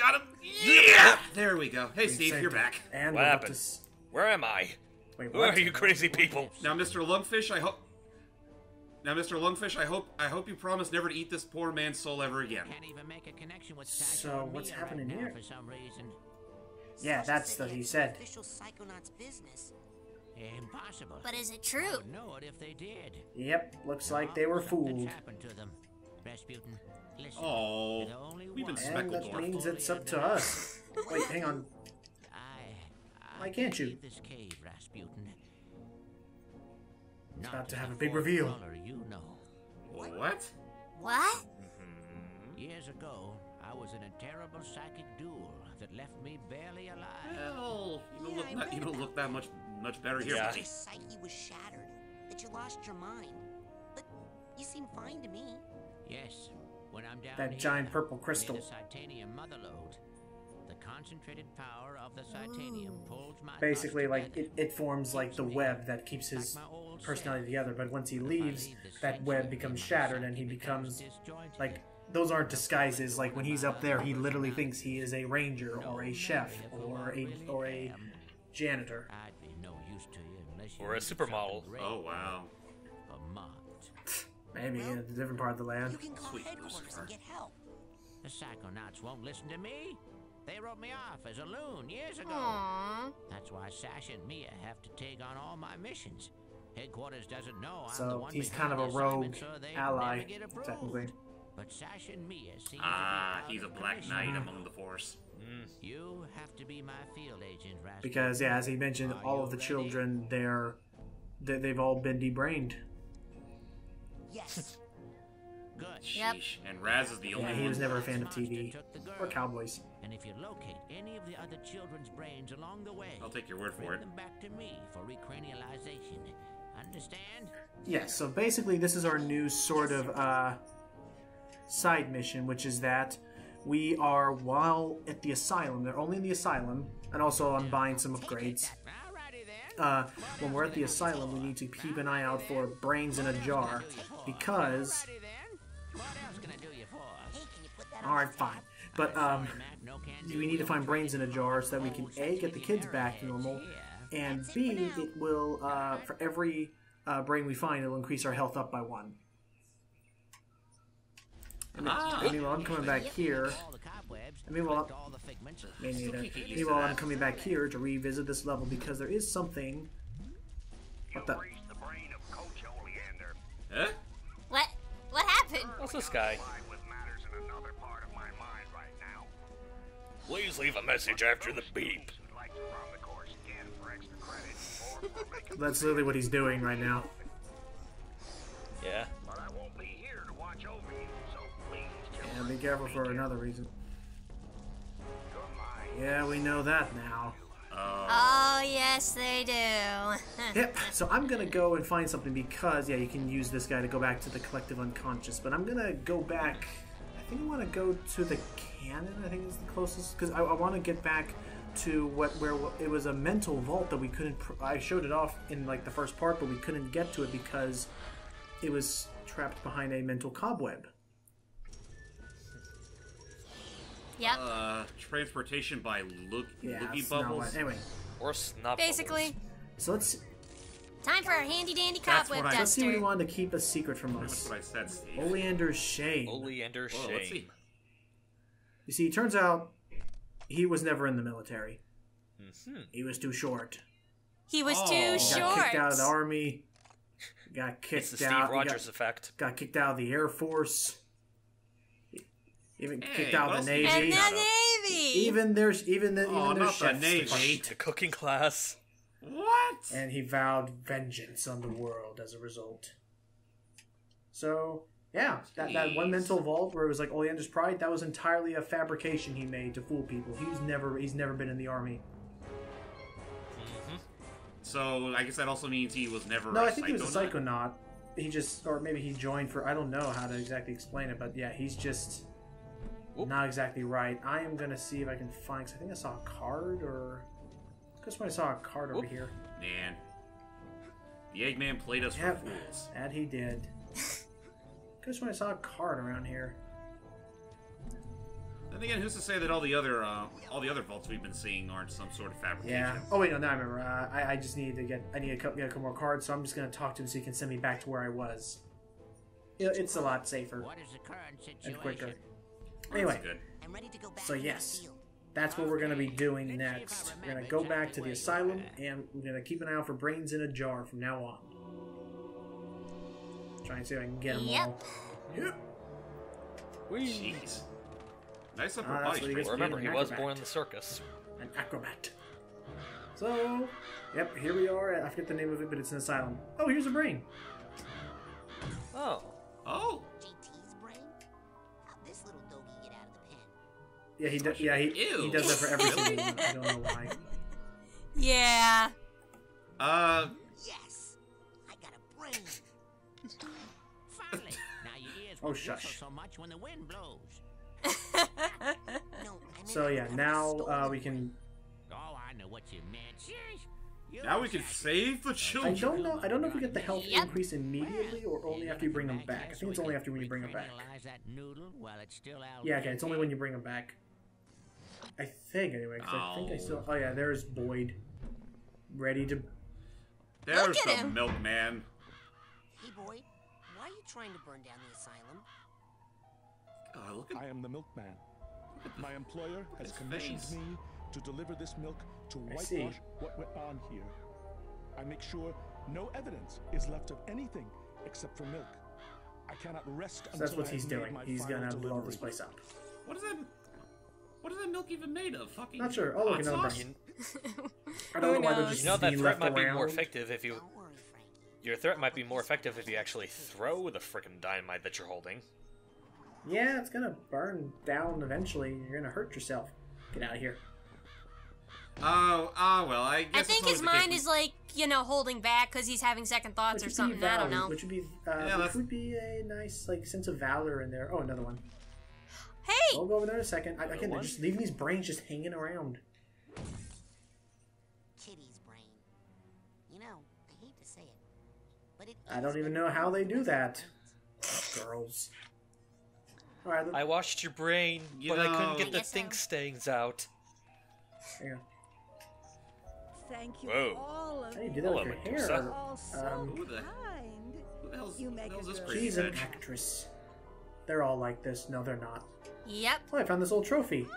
Got him! Yeah! There we go. Hey, Steve, you're back. And What happened? Where am I? Wait, Who what? are you crazy people? Now, Mr. Lungfish, I hope... Now, Mr. Lungfish, I hope you promise never to eat this poor man's soul ever again. Can't even make a connection with So, what's happening right here? now for some reason. Yeah, that's what he said. Official Psychonauts business. Impossible. But is it true? I would know it if they did. Yep, looks like they were Something's fooled. happened to them. Rasputin, listen. Oh, There's only we've been one. And that speckled. means it's up to us. Wait, hang on. Why can't you? leave this cave, Rasputin. It's Not about to the have a big fourth reveal. color you know. What? What? Years ago, I was in a terrible psychic duel that left me barely alive. Well, you don't, Yeah, you don't look that much better here, Yeah. buddy. Your psyche was shattered. That you lost your mind. But you seem fine to me. Yes, when I'm down That here, giant purple crystal. near the Titanium motherlode, the concentrated power of the Titanium pulls my Basically, thoughts like, together. it forms like the web that keeps his personality together, but once he leaves, that web becomes shattered and he becomes, like, those aren't disguises. Like, when he's up there, he literally thinks he is a ranger or a chef or a janitor. I'd be no use to you unless you Or a did supermodel. something great Oh, wow. for Mott. Maybe in a different part of the You land. can call Sweet headquarters Lucifer. and get help. The Psychonauts won't listen to me. They wrote me off as a loon years ago. Aww. That's why Sasha and Mia have to take on all my missions. Headquarters doesn't know I'm the So one he's behind kind of a the rogue assignment, so they ally, never get approved. technically. But Sasha and Mia seem Ah, to be he's a out of black commission. knight among the force. You have to be my field agent, Rasputin. Because, yeah, as he mentioned, all of the children, they've all been debrained. Yes. Good. Yep. Sheesh. And Raz is the only Yeah, one. he was never a fan of Monster TV took the or girl. cowboys. And if you locate any of the other children's brains along the way, I'll take your word for bring it. them back to me for recranialization. Understand? Yeah, so basically this is our new sort of side mission, which is that we are, while at the asylum, they're only in the asylum, and also I'm buying some upgrades. Alrighty then. When we're at the asylum, we need to keep an eye out for brains in a jar, because... Alrighty then. What else can I do you for? Hey, can you put that on? Alright, fine. But, Mac, no can we need to find brains in a jar so that we can A, get the kids back to normal, and B, it will, for every brain we find, it'll increase our health up by 1. I mean, while I'm coming back here, all the cobwebs, I mean, well, all the figments. meanwhile I'm coming back here to revisit this level because there is something. What the? The brain of Coach Oleander. Huh? What happened? What's this guy? Live with matters in another part of my mind right now. Please leave a message after the beep. Would like to run the course again for extra credit or for making That's literally what he's doing right now. Yeah. but I won't be here to watch over you, so please just And be careful for another reason. you're mine. Yeah, we know that now. Oh, yes, they do. Yep, so I'm gonna go and find something because, yeah, you can use this guy to go back to the collective unconscious, but I'm gonna go back, I think I want to go to the cannon, I think is the closest, because I want to get back to where it was a mental vault that we couldn't, I showed it off in like the first part, but we couldn't get to it because it was trapped behind a mental cobweb. Yep. Transportation by Yeah, looky it's not bubbles. what, anyway, Or snot Basically, so let's time for our handy dandy That's cobweb what I- let's see what he duster. wanted to keep a secret from That's us. what I said, Steve. Oleander's shame. Oleander Whoa, let's shame. see. You see, it turns out he was never in the military. He was too short. He was Oh. too He He got short. kicked out of the army. Got It's kicked the Steve out. Rogers effect. Got kicked out of the Air Force. Even Hey, kicked out what of the else did Navy. you And do? the Navy. Even there's Oh, there's not the chefs. Navy. To cooking class. What? And he vowed vengeance on the world as a result. So yeah, that one Jeez. mental vault where it was like Oleander's pride, that was entirely a fabrication he made to fool people. He's never been in the army. So I guess that also means he was never. No, a I think he was a psychonaut? psychonaut. He just, or maybe he joined for, I don't know how to exactly explain it, but yeah, he's just Whoop. not exactly right. I am going to see if I can find, because I think I saw a card, or, because when I saw a card over Whoop. here. Man, the Eggman played us Yep, for fools. that he did. Because when I saw a card around here. And again, who's to say that all the other vaults we've been seeing aren't some sort of fabrication? Yeah. Oh wait, no, now I remember. I just need to get a couple more cards, so I'm just gonna talk to him so he can send me back to where I was. It's a lot safer What is the current situation? and quicker. That's Anyway, good. I'm ready to go back so to the yes, field. that's what we're gonna be doing next. We're gonna go back to the asylum, and we're gonna keep an eye out for brains in a jar from now on. Try and see if I can get them Yep. all. Yep. Jeez. Nice upper Ah, that's body what he strength. gets. Remember, he was Acrobat. born in the circus. An acrobat. So, yep, here we are. I forget the name of it, but it's an asylum. Oh, here's a brain. Oh. Oh, JT's brain? How'd this little doggy get out of the pen? Yeah, he does. Yeah, he Ew. does that for every single one. I don't know why. Yeah. Yes! I got a brain! Finally. Now your ears Oh, won't whistle shush. so much when the wind blows. No, I meant So yeah, whoever now stole we the can. Oh, I know what you meant. You now we can said- save the I children. don't know. I don't know if we get the health Yep. increase immediately or only after you bring them back. I think it's only after when you bring them back. Recrystallize that noodle while it's still out Yeah, okay, it's only when you bring them back. I think anyway, because I think I still. Oh yeah, there's Boyd, ready to. There's Look at the him. milkman. Hey, boy, why are you trying to burn down the asylum? Look at I am the milkman. My employer has his commissioned face. me to deliver this milk to I see. whitewash what went on here. I make sure no evidence is left of anything except for milk. I cannot rest So until that's what I he's have made doing. my He's final gonna blow delivery. this place up. what is that? What is that milk even made of? Fucking. Not sure. Oh, look, hot another sauce? brain. I don't know why they're knows? just You know that being threat left might be more around. effective if you. Don't worry, Frankie. Your threat might be more effective if you actually throw the frickin' dynamite that you're holding. Yeah, it's gonna burn down eventually. You're gonna hurt yourself. Get out of here. Well, I guess I it's think always his the case mind with- is like, holding back because he's having second thoughts or something. I don't know. Which would be, Yeah, which that's- would be a nice like sense of valor in there. Oh, another one. Hey! We'll go over there in a second. Again, they're one? just leaving these brains just hanging around. Kitty's brain. You know, I hate to say it, but it I is don't even better know how they than do most that. brains. Girls. All right, I washed your brain, You but I couldn't know- get the Yes, think sir. stains out. hang on. Thank you, Whoa. all of How do you you. do that Hello, with your Medusa. hair? All so Who the- kind. Who the hell's, You who make the hell's a this good crazy She's an bitch? actress. They're all like this. No, they're not. Yep. Oh, I found this old trophy.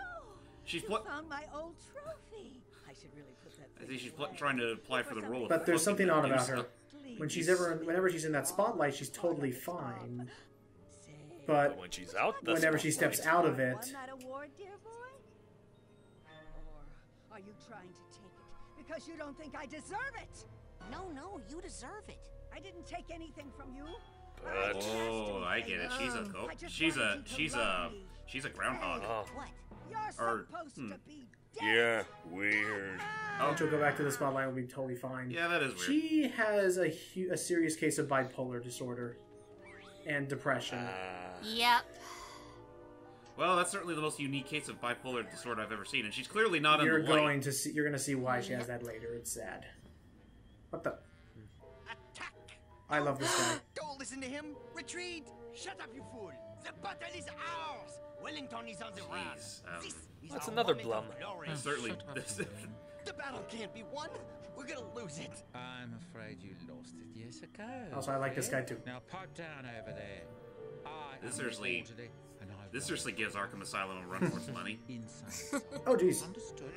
She's You pl- found my old trophy. I should really put that I thing think she's away. trying to apply for the role of But there's fucking something odd about Medusa. her. Whenever she's in that spotlight, she's totally fine. But But when she's out, the whenever she steps spotlight- out of it, Won that award, dear boy? Or are you trying to take it because you don't think I deserve it? No, you deserve it. I didn't take anything from you. But- Oh, I get it. She's a I just she's a wanted you to she's a love me. she's a groundhog. Oh, What? You're Or- supposed to be dead. yeah, weird. Oh, she'll go back to the spotlight and will be totally fine. yeah, that is weird. She has a serious case of bipolar disorder and depression. Yep. Well, that's certainly the most unique case of bipolar disorder I've ever seen, and she's clearly not You're in the light. going to see. You're going to see why she has that later. It's sad. What the? Attack! I love this guy. Don't listen to him. Retreat! Shut up, you fool! The battle is ours! Wellington is on the run. Jeez, This is That's our another moment Blum. of glory. Certainly. The battle can't be won. We're gonna lose it. I'm afraid you lost it years ago. Also, I like this guy too. Now pipe down over there. I This am seriously- orderly, and I This won't seriously gives Arkham Asylum a run for its money. inside. Oh, jeez. Understood.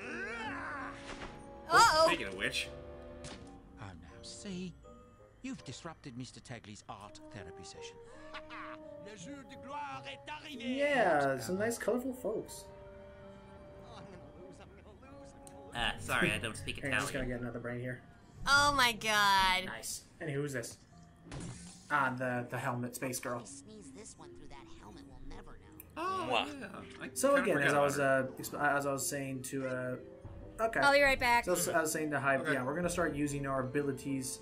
Uh-oh. Speaking of which, Oh, now see, you've disrupted Mr. Tagley's art therapy session. Le jour de gloire est arrivé. Yeah, some nice, colorful folks. Oh, I'm gonna lose. sorry, I don't speak Hang on, I'm just gonna get another brain here. Oh my god. Nice. And who's this? Ah, the helmet space girl. If we sneeze this one through that helmet, we'll never know. Oh, Mwah. yeah. So kinda again, forgot as I was saying to okay. I'll be right back. So I was saying to Hive, Okay. yeah, we're gonna start using our abilities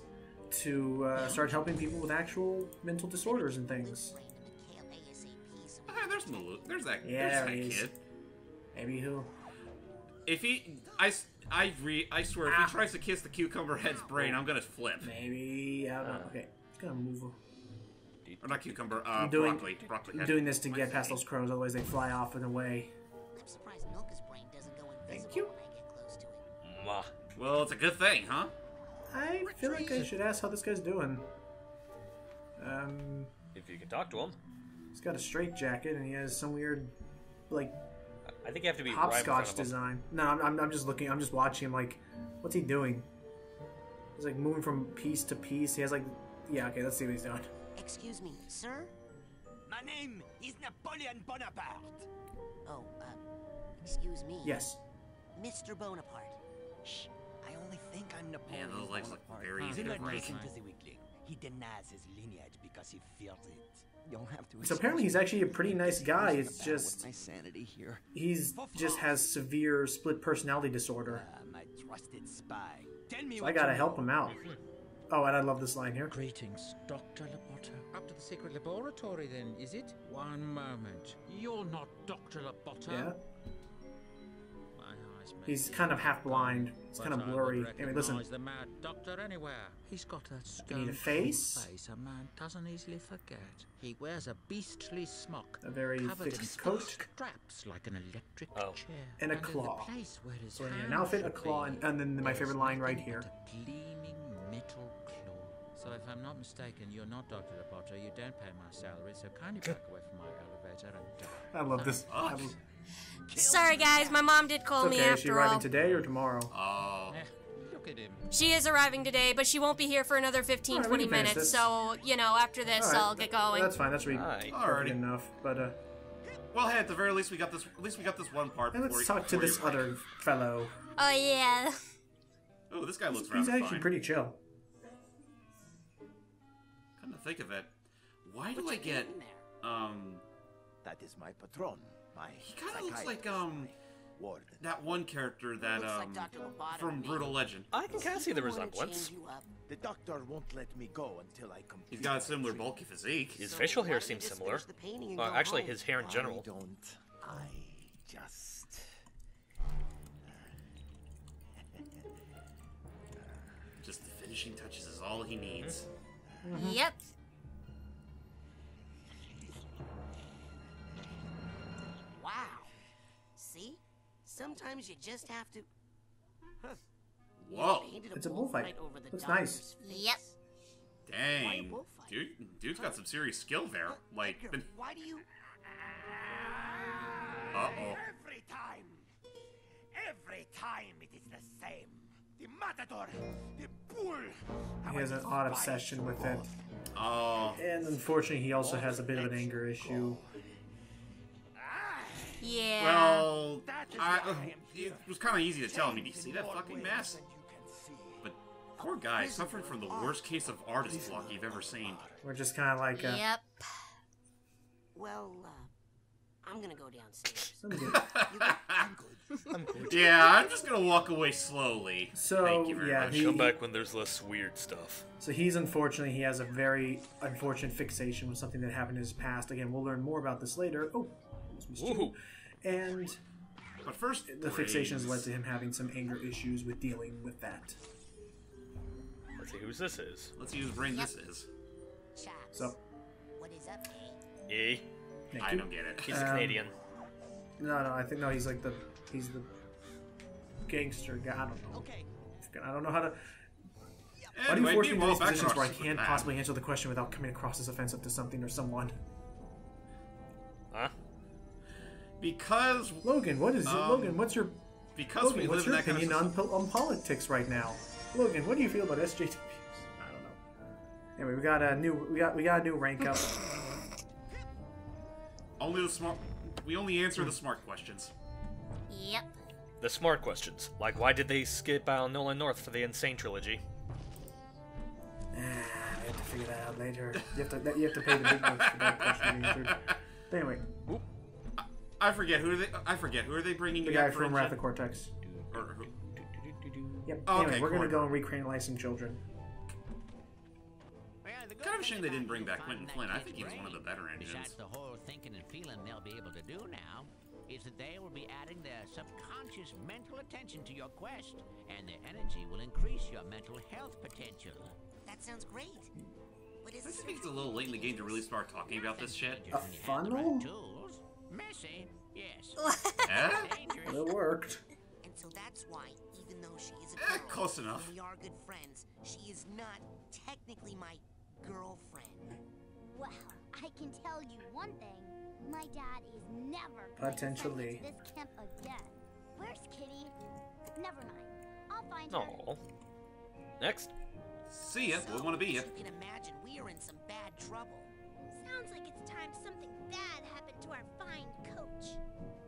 to start helping people with actual mental disorders and things. Brain to McHale ASAP, so Hey, there's Malou. There's that, Yeah, there's that he is. kid. Maybe who? If he, I swear, if he tries to kiss the cucumber head's brain, I'm gonna flip. Maybe I don't know. Okay, just gonna move. Or not cucumber, doing- broccoli. Broccoli head. I'm doing this to get past those crows, otherwise they fly off and away. Thank you. Mwah. Well, it's a good thing, huh? I feel like I should ask how this guy's doing. If you can talk to him. He's got a straight jacket and he has some weird, like, I think you have to be right in front hopscotch of him. design. No, I'm just looking. I'm just watching him. Like, what's he doing? He's like moving from piece to piece. He has like, yeah. Okay, let's see what he's doing. Excuse me, sir? My name is Napoleon Bonaparte. Oh, excuse me. Yes. Mr. Bonaparte. Shh, I only think I'm Napoleon Man, those legs look Bonaparte. very easy to Do not break. listen to the weakling. He denies his lineage because he fears it. You'll have to. So apparently he's actually a pretty nice guy. It's just my sanity here. he's just has severe split personality disorder. My trusted spy. Tell me So what I gotta you help him out. Oh, and I love this line here. Greetings, Dr. Labotta. Up to the secret laboratory, then, is it? One moment. You're not Dr. Labotta. Yeah. My eyes may He's be kind of half blind. It's but kind of I blurry. would Anyway, listen. recognize the mad doctor anywhere. He's got a You need a stone face? face a man doesn't easily forget. He wears a beastly smock, A very covered thick in coat. straps like an electric Oh. chair, And a in the claw. place where his So an hand outfit, a should claw, be, and then my there's favorite line right nothing here. but a gleaming metal claw. So if I'm not mistaken, you're not Dr. Labotta. You don't pay my salary, so kindly back away from my elevator and I love this. Sorry, guys. My mom did call It's me okay. Is she after arriving all. today or tomorrow? Oh. look at him. She is arriving today, but she won't be here for another 15, Alright, we 20 can finish minutes. this. So, you know, after this, Alright, I'll get going. That's fine. That's really Alright. perfect enough. But Well, hey, at the very least we got this. At least we got this one part. and let's talk to this other fellow. Oh, yeah. Oh, this guy looks He's rather actually fine. pretty chill. Come to think of it, why do I get That is my patron. My He kind of looks like warden. that one character that Looks like Dr. Loboto to from me. Brutal Legend. I can kind of see the Wanna resemblance. change you up? The doctor won't let me go until I complete. He's got a similar bulky physique. His So facial why hair don't you seems just similar. finish the painting and Well, go actually, home? his hair in general. I just. Just the finishing touches is all he needs. Yep. Wow. See? Sometimes you just have to. You Whoa. painted It's a wolf bullfight. right over the Looks doctor's nice. Yep. face. Why a Dang. bullfight? Dude's got some serious skill there. Like, Edgar, why do you? uh-oh. Every time it is the same. The matador, the bull. He has an odd obsession with it. Oh. And unfortunately, he also has a bit of an anger issue. Yeah. Well, it was kind of easy to tell. I mean, do you see that fucking mess? But poor guy, suffering from the worst case of artist block you've ever seen. We're just kind of like, Yep. Well, I'm gonna go downstairs. let me do it. I'm good. Yeah, I'm just gonna walk away slowly. So, Thank you very yeah, much. he- Come back when there's less weird stuff. So he's unfortunately, he has a very unfortunate fixation with something that happened in his past. Again, we'll learn more about this later. Oh, almost missed you. Ooh. And But first, the fixation has led brains. to him having some anger issues with dealing with that. Let's see whose this is. Let's see whose brain this is. Chaps. So, What is up, eh? Eh? thank I you. don't get it. He's a Canadian. No, I think, no, he's like he's the gangster guy. I don't know. Okay. I don't know how to. Why do you Anyway, force me into meanwhile, these back in positions our where I super can't lab. possibly answer the question without coming across as offensive to something or someone? Huh? Because Logan, Logan, what's your because we Logan, what's live in your that kind of opinion society. on politics right now? Logan, what do you feel about SJWs? I don't know. Anyway, we got a new rank up. Only the smart. We only answer the smart questions. Yep. The smart questions, like why did they skip out Nolan North for the Insane trilogy? We have to figure that out later. You have to pay the big bucks for that question to be answered. But anyway, I forget who are they. I forget who are they bringing? the again guy for from Wrath Inject? of Cortex. Or who? Yep. Oh, Anyway, okay, we're gonna Corbin. go and recriminalize some children. Kind of a shame they didn't bring back Quentin Flynn. I think he was one of the better Besides engines. the whole thinking and feeling they'll be able to do now, is that they will be adding their subconscious mental attention to your quest, and their energy will increase your mental health potential. That sounds great. But is I think it's a little late in the game to really start talking about this shit. A When you have the funnel? right tools. Messy, yes. Eh? Dangerous. It worked. And Close enough. We are good friends. She is not technically my girlfriend. Well, I can tell you one thing. My dad is never Potentially. going to send me to this camp again. Where's Kitty? Never mind. I'll find her. No. Next. See ya. We want to be ya. As you can imagine, we are in some bad trouble. Sounds like it's time something bad happened to our fine coach.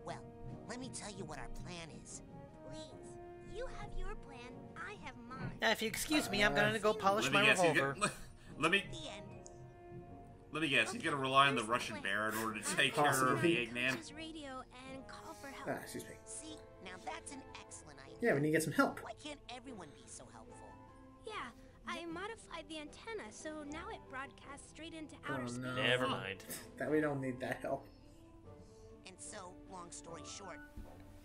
Well, let me tell you what our plan is. Please, you have your plan, I have mine. Now, if you excuse me, I'm gonna go polish my guess, revolver. Let me guess. He's gonna rely on the Russian bear in order to take care of the Eggman. Radio and call for help. Excuse me. See, now that's an excellent idea. Yeah, we need to get some help. Why can't everyone be so helpful? Yeah, I modified the antenna, so now it broadcasts straight into outer space. No. Never mind. That we don't need that help. And so, long story short,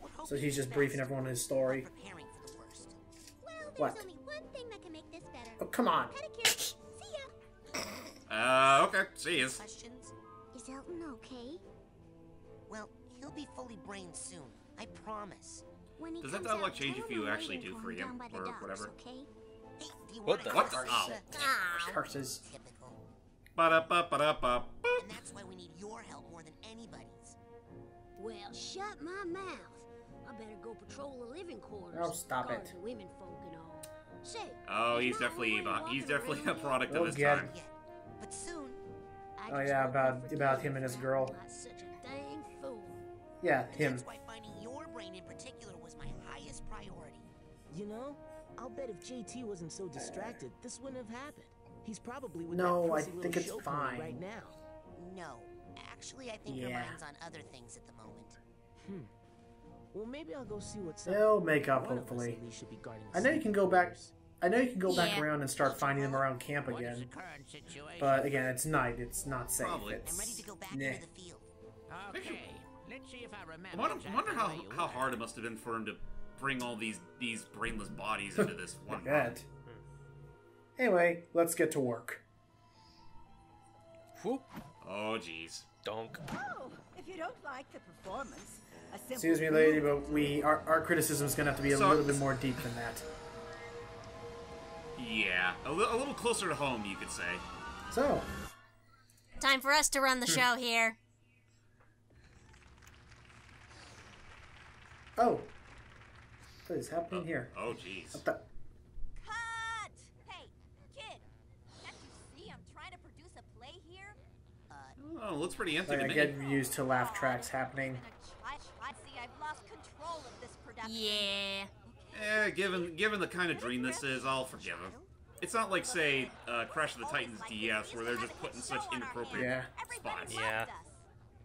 we're So hoping he's for just the briefing best everyone his while story. preparing for the worst. Well, there's What? only one thing that can make this better. Oh, come on. Pedicure. See ya. Okay. See ya. Questions? Is Elton okay? Well, he'll be fully brained soon. I promise. When he Does that comes dialogue out, change tell if him you I'm actually waiting do for free him down by the or docks, whatever? Okay? Hey, do you What wanna the- go What? first? Oh. Curses. Typical. Ba-da-ba-ba-da-ba. And that's why we need your help more than anybody's. Well, shut my mouth. I better go patrol the living quarters. Oh, stop guard it. the women folk and all. Say, Oh, he's is my definitely old lady he's walking definitely a around product Oh, of his yeah. time. Yet. But soon, I Oh just yeah, hope you about forgive him and his me girl. for not such a dang fool. Yeah, and him. that's why finding your brain in particular was my highest priority. You know, I'll bet if JT wasn't so distracted, this wouldn't have happened. He's probably with No, that I pussy think little it's show fine. pony right now. No, actually, I think her Yeah. mind's on other things at the moment. Well, maybe I'll go see what's up. They'll make up, One of us hopefully. at least should be guarding I know you can go back. I know you can go back Yeah. around and start finding them around camp What is the again. current situation? But again, it's night. It's not safe. Probably. It's, I'm ready to go back nah. into the field. Okay, let's see if I remember. I wonder exactly how where you how were. hard it must have been for him to bring all these brainless bodies into this one. That. Anyway, let's get to work. Whoop. Oh, jeez. Donk. Oh, if you don't like the performance, a simple Excuse me, lady, but our criticism is gonna have to be a So- little bit more deep than that. Yeah, a little closer to home, you could say. So, Time for us to run the show here. oh, what is happening here? Oh, jeez. What the? Cut! Hey, kid! Can't you see I'm trying to produce a play here? Oh, looks pretty empty Like, to I me. get used to laugh tracks happening. I see I've lost control of this production. Yeah. Given the kind of dream this is, I'll forgive him. It's not like, say, Crash of the Titans DS, where they're just put in such inappropriate Yeah. spots. Yeah.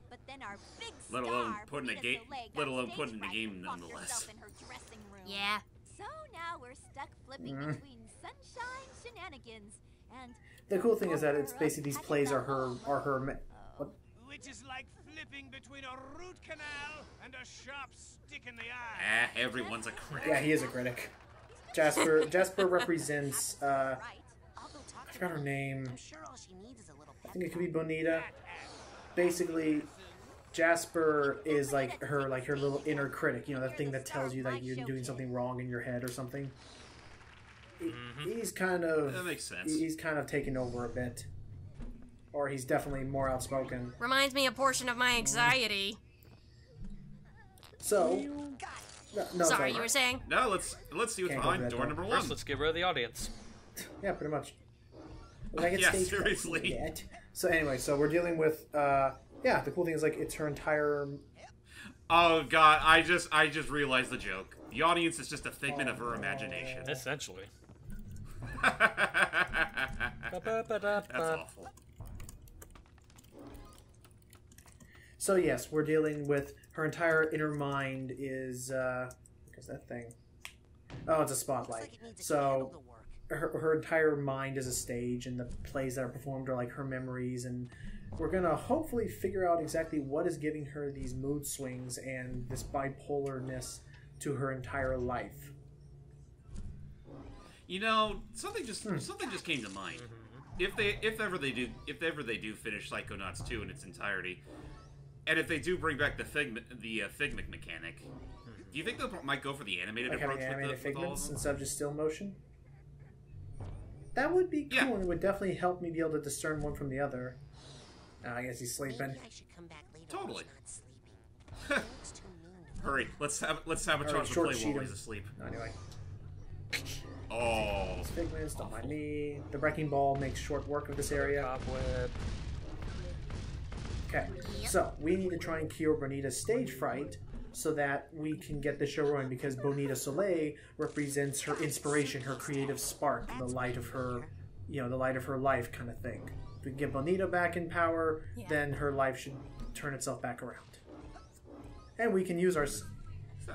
But then our big Let alone star putting a beat us game, leg let on alone stage putting a fright game and locked nonetheless. herself in her dressing room. Yeah. So now we're stuck flipping Mhm. between sunshine shenanigans and The cool thing is that it's basically these plays are her what? Which is like flipping between a root canal and a sharp stick in the eye. Everyone's a critic. Yeah, he is a critic. Jasper represents Right. I'll go talk I to forgot her her. name. I'm sure all she needs is a little I pep think it could be talk. Bonita. Basically, Jasper is like her little inner critic. You know, that thing that tells you that you're doing something wrong in your head or something. He's kind of That makes sense. He's kind of taken over a bit, or he's definitely more outspoken. Reminds me a portion of my anxiety. So, no, Sorry, you were saying? Now let's see what's Can't go behind for that door door. number First, one. let's get rid of the audience. Yeah, pretty much. When I get Yeah, stage fright, seriously. see that. So anyway, so we're dealing with yeah. The cool thing is like it's her entire. Oh god, I just realized the joke. The audience is just a figment of her imagination. Essentially. That's awful. So yes, we're dealing with her entire inner mind is because that thing. Oh, it's a spotlight. So her entire mind is a stage, and the plays that are performed are like her memories, and we're gonna hopefully figure out exactly what is giving her these mood swings and this bipolarness to her entire life. You know, something just came to mind. If ever they do finish Psychonauts 2 in its entirety, and if they do bring back the Figment mechanic, Do you think they might go for the animated Like approach having animated with all of figments them? instead of just still motion? That would be cool, and it would definitely help me be able to discern one from the other. I guess he's sleeping. Maybe I should come back later Totally. when he's not sleeping. He looks too mean to me. Hurry, let's have a chance to short play sheet while him. he's asleep. Anyway. Oh. These figments, don't mind me. The wrecking ball makes short work of this area. Cobweb. Okay, so we need to try and cure Bonita's stage fright so that we can get the show rolling, because Bonita Soleil represents her inspiration, her creative spark, the light of her, the light of her life kind of thing. If we can get Bonita back in power, then her life should turn itself back around. And we can use our...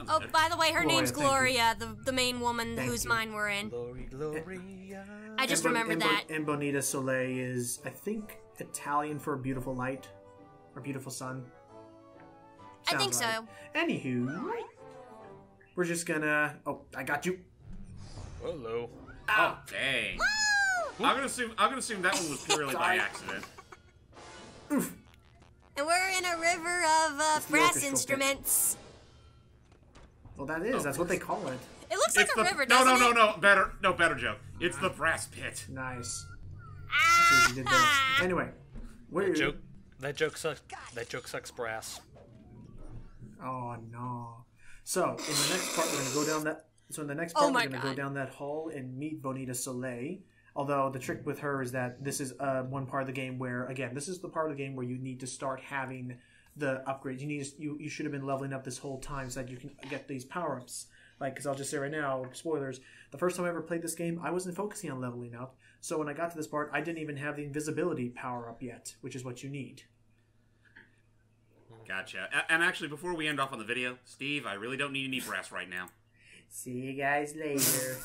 Oh, by the way, her name's Gloria, Gloria, the main woman whose mind we're in. Gloria. I just remembered that. And Bonita Soleil is, I think, Italian for beautiful light. Or beautiful sun. I think so. Anywho, we're just gonna... Oh, I got you. Hello. Oh, dang. I'm gonna assume that one was purely by accident. Oof. And we're in a river of brass instruments. Well, that is. That's what they call it. It looks like a river, doesn't it? No. Better joke. It's the brass pit. Nice. Ah! You did there. Anyway, That joke sucks. That joke sucks brass. Oh no. So in the next part, we're gonna go down that. So in the next part, we're gonna go down that hall and meet Bonita Soleil. Although the trick with her is that this is one part of the game where, again, this is the part of the game where you need to start having the upgrades. You should have been leveling up this whole time so that you can get these power ups. Like, because I'll just say right now, spoilers. The first time I ever played this game, I wasn't focusing on leveling up. So when I got to this part, I didn't even have the invisibility power up yet, which is what you need. Gotcha. And actually, before we end off on the video, Steve, I really don't need any brass right now. See you guys later.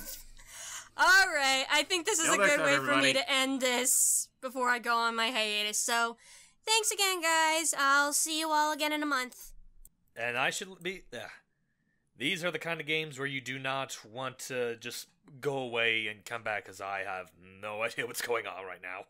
Alright, I think this is a good way for me everybody. to end this before I go on my hiatus. So, thanks again, guys. I'll see you all again in a month. And I should be... These are the kind of games where you do not want to just go away and come back, because I have no idea what's going on right now.